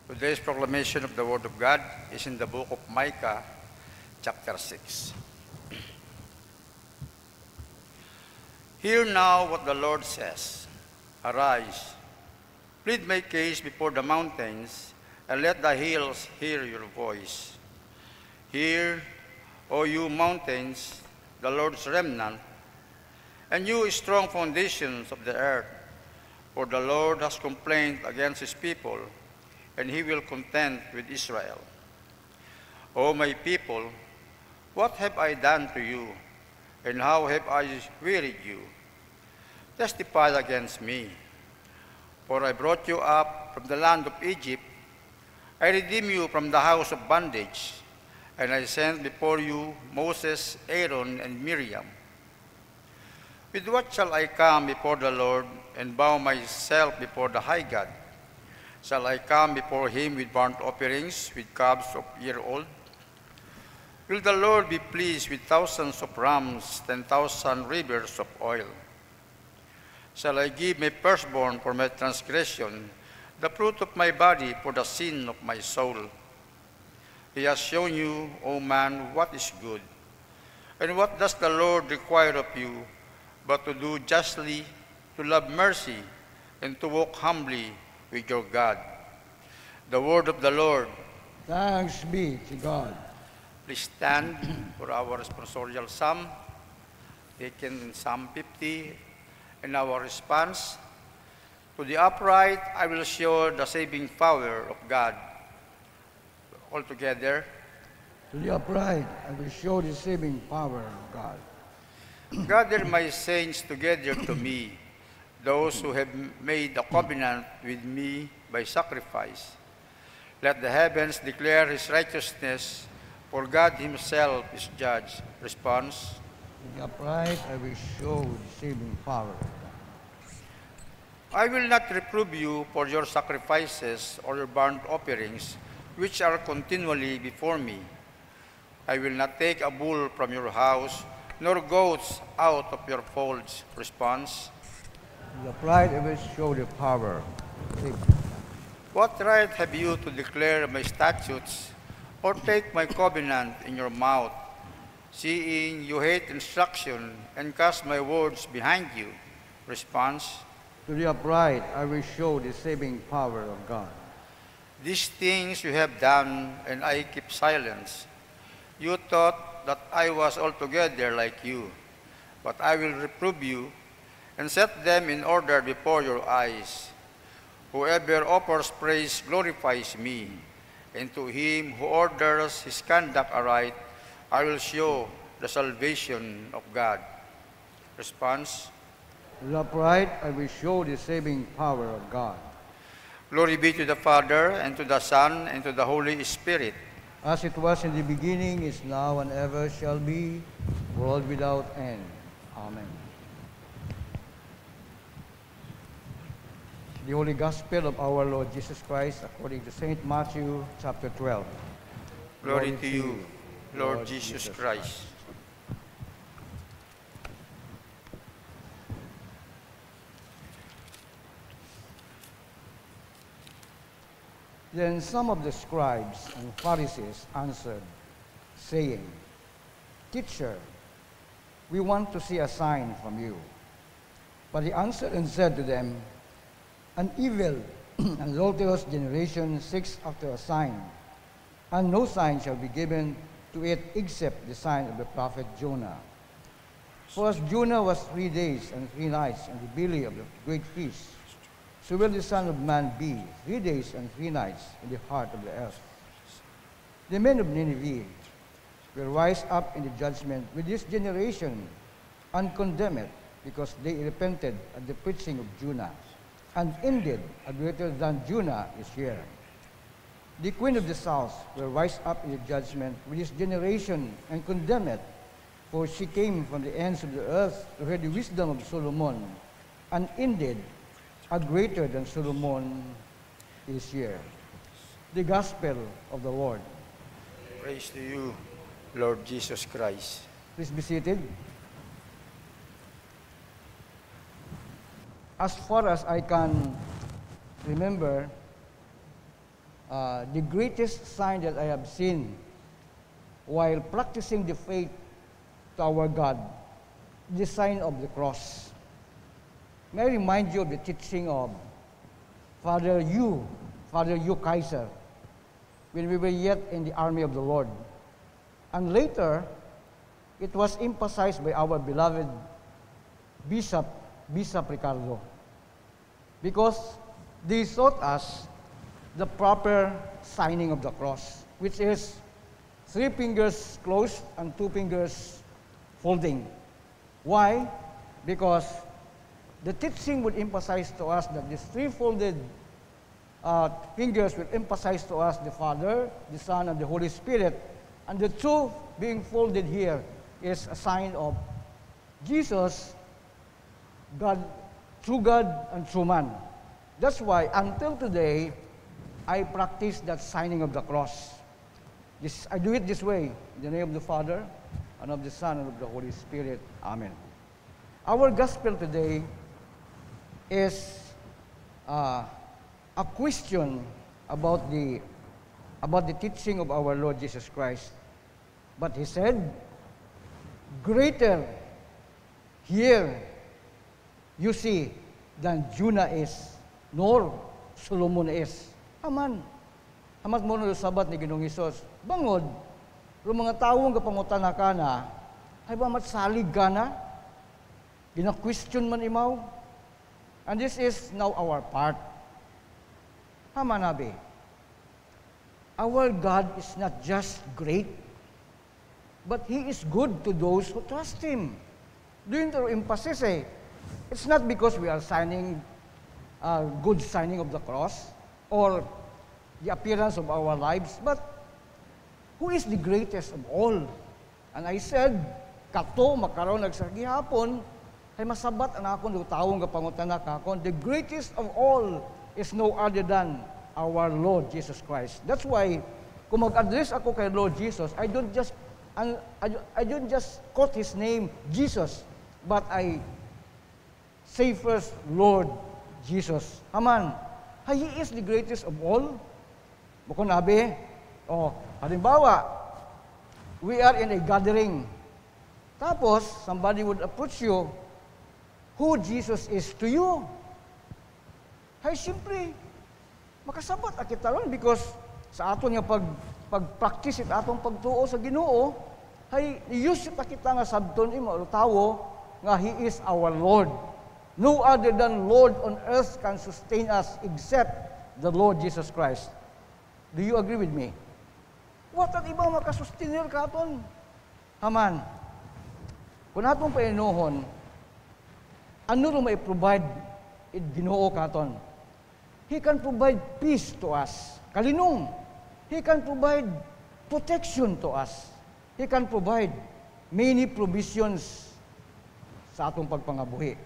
Today's proclamation of the Word of God is in the book of Micah, chapter 6. Hear now what the Lord says. Arise, plead my case before the mountains, and let the hills hear your voice. Hear, O you mountains, the Lord's remnant, and you strong foundations of the earth. For the Lord has complained against his people, and he will contend with Israel. O my people, what have I done to you, and how have I wearied you? Testify against me. For I brought you up from the land of Egypt, I redeemed you from the house of bondage, and I sent before you Moses, Aaron, and Miriam. With what shall I come before the Lord and bow myself before the high God? Shall I come before him with burnt offerings, with calves of year old? Will the Lord be pleased with thousands of rams, 10,000 rivers of oil? Shall I give my firstborn for my transgression, the fruit of my body for the sin of my soul? He has shown you, O man, what is good. And what does the Lord require of you, but to do justly, to love mercy, and to walk humbly with your God. The word of the Lord. Thanks be to God. Please stand for our responsorial psalm, taken in Psalm 50, and our response. To the upright, I will show the saving power of God. All together. To the upright, I will show the saving power of God. Gather my saints together to me, those who have made a covenant with me by sacrifice. Let the heavens declare his righteousness, for God himself is judge. Response. To the upright, I will show the saving power of God. I will not reprove you for your sacrifices or your burnt offerings, which are continually before me. I will not take a bull from your house, nor goats out of your folds. Response. To the upright, I will show the power of God. What right have you to declare my statutes, or take my covenant in your mouth, seeing you hate instruction and cast my words behind you? Response. To the upright, I will show the saving power of God. These things you have done, and I keep silence. You thought that I was altogether like you, but I will reprove you and set them in order before your eyes. Whoever offers praise glorifies me, and to him who orders his conduct aright, I will show the salvation of God. Response. To the upright, I will show the saving power of God. Glory be to the Father, and to the Son, and to the Holy Spirit. As it was in the beginning, is now, and ever shall be, world without end. Amen. The Holy Gospel of our Lord Jesus Christ according to St. Matthew chapter 12. Glory to you, Lord Jesus Christ. Then some of the scribes and Pharisees answered, saying, Teacher, we want to see a sign from you. But he answered and said to them, An evil and adulterous generation seeks after a sign, and no sign shall be given to it except the sign of the prophet Jonah. For as Jonah was 3 days and 3 nights in the belly of the great fish, so will the Son of Man be 3 days and 3 nights in the heart of the earth. The men of Nineveh will rise up in the judgment with this generation and condemn it, because they repented at the preaching of Jonah. And indeed, a greater than Jonah is here. The queen of the south will rise up in the judgment with this generation and condemn it, for she came from the ends of the earth to hear the wisdom of Solomon. And indeed, a greater than Solomon is here. The Gospel of the Lord. Praise to you, Lord Jesus Christ. Please be seated. As far as I can remember, the greatest sign that I have seen while practicing the faith to our God, the sign of the cross. May I remind you of the teaching of Father Hugh Kaiser, when we were yet in the army of the Lord. And later, it was emphasized by our beloved Bishop Ricardo, because they taught us the proper signing of the cross, which is 3 fingers closed and 2 fingers folding. Why? Because the teaching would emphasize to us that these 3 folded fingers will emphasize to us the Father, the Son, and the Holy Spirit. And the 2 being folded here is a sign of Jesus, God, true God and true man. That's why until today, I practice that signing of the cross. I do it this way, in the name of the Father, and of the Son, and of the Holy Spirit. Amen. Our gospel today is a question about the teaching of our Lord Jesus Christ. But he said, greater here you see than Jonah is, nor Solomon is. Aman. Amat mo na sabat ni Ginoong Hesus. Bangod, ro mga tawo nga pangutana ka na, ay ba matsalig ka na? Gina-question man imaw. And this is now our part. Haman nabi. Our God is not just great, but He is good to those who trust Him. Doon to emphasis it's not because we are signing good signing of the cross or the appearance of our lives, but who is the greatest of all? And I said, kato makaroon nagsagihapon, ay masabat ang akong taong kapangutana kakon, the greatest of all is no other than our Lord Jesus Christ. That's why, kung mag-address ako kay Lord Jesus, I don't just quote His name, Jesus, but I say first, Lord Jesus. Aman, He is the greatest of all. Bukod nabi, halimbawa, we are in a gathering. Tapos, somebody would approach you, who Jesus is to you. Hay, siyempre, makasabot kita ron because sa aton nga pag-practice it atong pagtuo sa Ginoo, hay, use kita nga sabton imo tawo nga He is our Lord. No other than Lord on earth can sustain us except the Lord Jesus Christ. Do you agree with me? What at ibang makasustinir katon? Haman. Kung atong painuhon, ano ro may provide Ginoo katon? He can provide peace to us. Kalinong. He can provide protection to us. He can provide many provisions sa atong pagpangabuhi.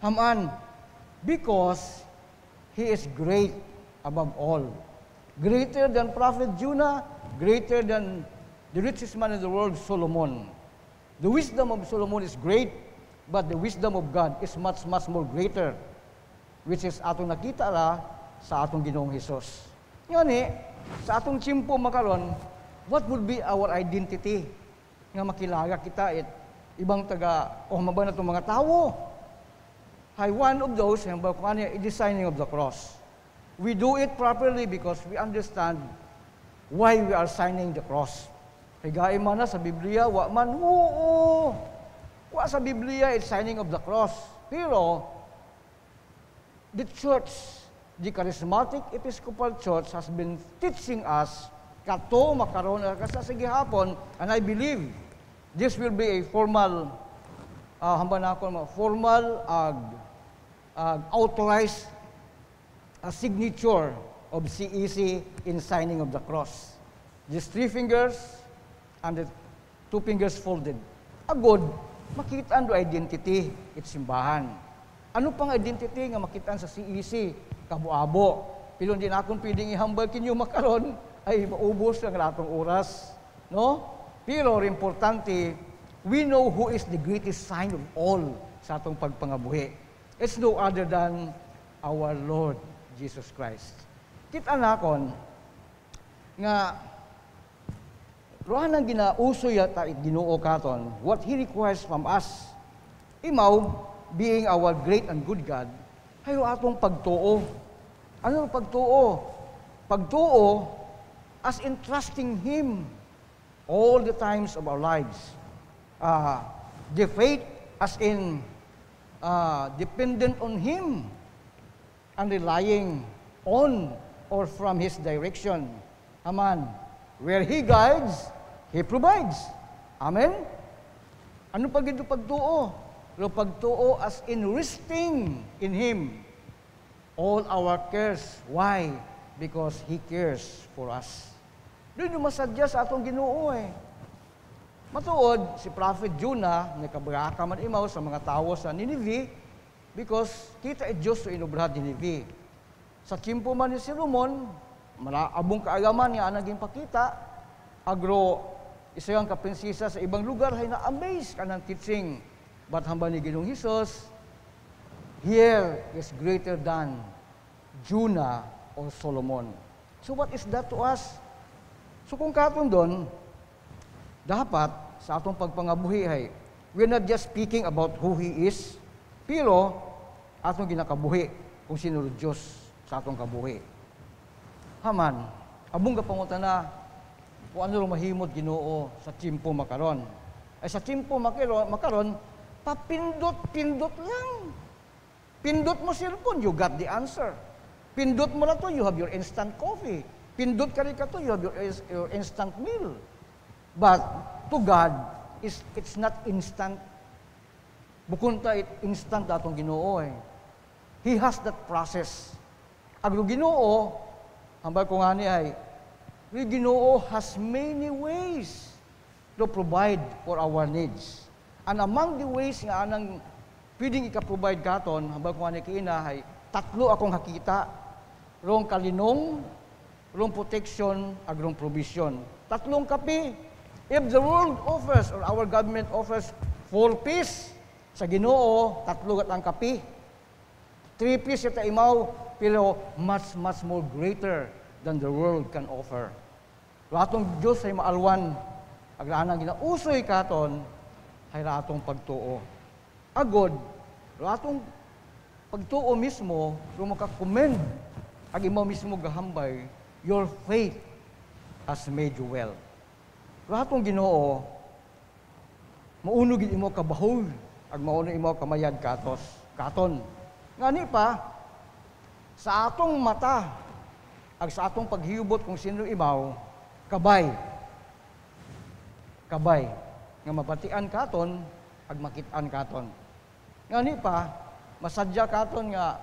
Haman, because He is great above all. Greater than Prophet Jonah, greater than the richest man in the world, Solomon. The wisdom of Solomon is great, but the wisdom of God is much, much more greater, which is atong nakita ra sa atong Ginoong Hesus. Ngani, sa atong tsimpo makaron, what would be our identity? Nga makilaga kita ibang taga maba na itong mga tao. Hay, one of those, yung designing of the cross. We do it properly because we understand why we are signing the cross. Higain man na sa Biblia, wa man, wa sa Biblia, it's signing of the cross. Pero, the church, the charismatic Episcopal Church has been teaching us kato makaroon sa sigihapon, and I believe this will be a formal authorized signature of CEC in signing of the cross. Just 3 fingers and the 2 fingers folded. Agod, makita ang identity, it's simbahan. Ano pang identity nga makitaan sa CEC? Kabo-abo. Pero hindi na akong pwedeng ihambal kinyo makaron, ay maubos ang latong oras. No? Pero, importante, we know who is the greatest sign of all sa atong pagpangabuhi. It's no other than our Lord Jesus Christ. Kita na kon, nga rohan ang ginausoy at Ginoo katon, what He requires from us, imaw, being our great and good God, hayo atong pagtuo. Ano ang pagtuo? Pagtuo as in trusting Him all the times of our lives. The faith as in dependent on Him and relying on or from His direction. Amen. Where He guides, He provides. Amen? Ano pag ito pagtuo? Pero pagtuo as in resting in Him all our cares. Why? Because He cares for us. Doon yung masadya sa atong Ginoo eh. Matuod, si Prophet Jonah, nagkabraka man imaw sa mga tao sa Nineveh because kita Diyos sa inubrad Nineveh. Sa timpo man ni Solomon, abong kaagaman niya ang naging pakita, agro isang kaprinsesa sa ibang lugar, ay na-amaze ka ng teaching. But hamba ni Ginoong Hesus, here is greater than Jonah or Solomon. So what is that to us? So kung katon doon, dapat sa atong pagpangabuhi ay, we're not just speaking about who He is, pero atong ginakabuhi kung sino ang Diyos sa atong kabuhi. Haman, abong kapangutan na kung ano rin mahimod Ginoo sa timpo makaron. Ay sa timpo makaron, papindot-pindot lang. Pindot mo cellphone, you got the answer. Pindot mo na to, you have your instant coffee. Pindot ka rin ka to, you have your instant meal. But to God, it's not instant. Bukod ta instant atong Ginoo eh. He has that process. Ang Ginoo, hambal ko nga niya ay, Ginoo has many ways to provide for our needs. And among the ways nga anang pwedeng ika-provide katon, hambal ko nga niya kiina ay, tatlo akong hakita. Rong kalinong, rong protection, ag rong provision. Tatlong kapi. If the world offers or our government offers 4 peace, sa Ginoo, tatlo gat ang kapi. 3 peace ita imaw, pero much more greater than the world can offer. Ratong Diyos ay maalwan, aglaanang ginausoy katon, ay ratong pagtuo. Agod, ratong pagtuo mismo, kung makakomend, ag imaw mismo gahambay, your faith has made you well. Ratong Ginoo, maunugin imo kabahol, ag mauno imo kamayad katon. Ngani pa, sa atong mata, ag sa atong paghiyubot kung sino imaw, kabay, nga mabatian katon, ag makitaan katon. Ngani pa, masadya katon nga,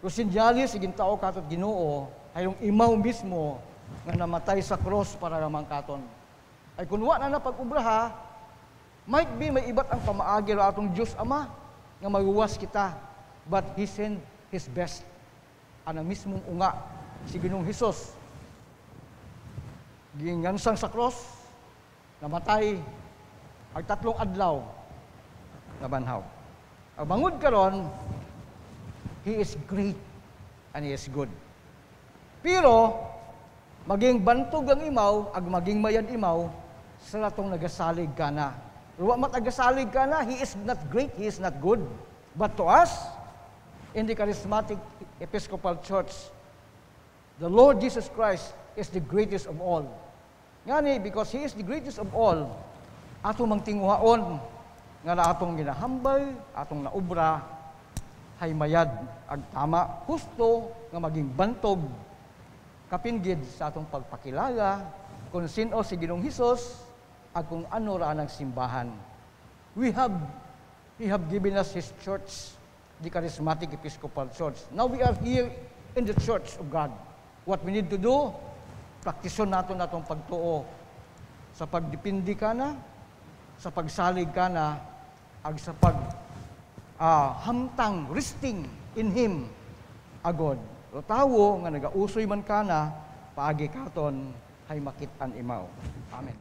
Rosinyalis, iging tao katon Ginoo, ay yung imaw mismo, nga namatay sa cross para naman katon. Ay kunwa na pag-ubraha, might be may iba't ang pamaagi ra atong Diyos Ama, nga maguwas kita, but He sent His best. Ang mismong unga, si Ginoong Hesus, gingansang sa cross, namatay, ang 3 adlaw, nabanhaw. Ang bangod karon, He is great and He is good. Pero, maging bantog ang imaw, ag maging mayan imaw, sa ratong nagasalig ka na. Ruwa mat nagasalig ka na, He is not great, He is not good. But to us, in the Charismatic Episcopal Church, the Lord Jesus Christ is the greatest of all. Ngani, because He is the greatest of all, atong mangtinguhaon, nga na atong ginahambay, atong naubra, hay mayad, ag tama, husto, nga maging bantog, kapinggid sa atong pagpakilala, kung sino si Ginoong Hesus, at kung ano ra ang simbahan. He have given us His church, the Charismatic Episcopal Church. Now we are here in the Church of God. What we need to do, praktisyon nato natong pagtuo. Sa pagdipindi ka na, sa pagsalig ka na, ag sa hamtang, resting in Him, agod. O tawo nga nagausoy man ka na, paagi katon, hay makitan imaw. Amen.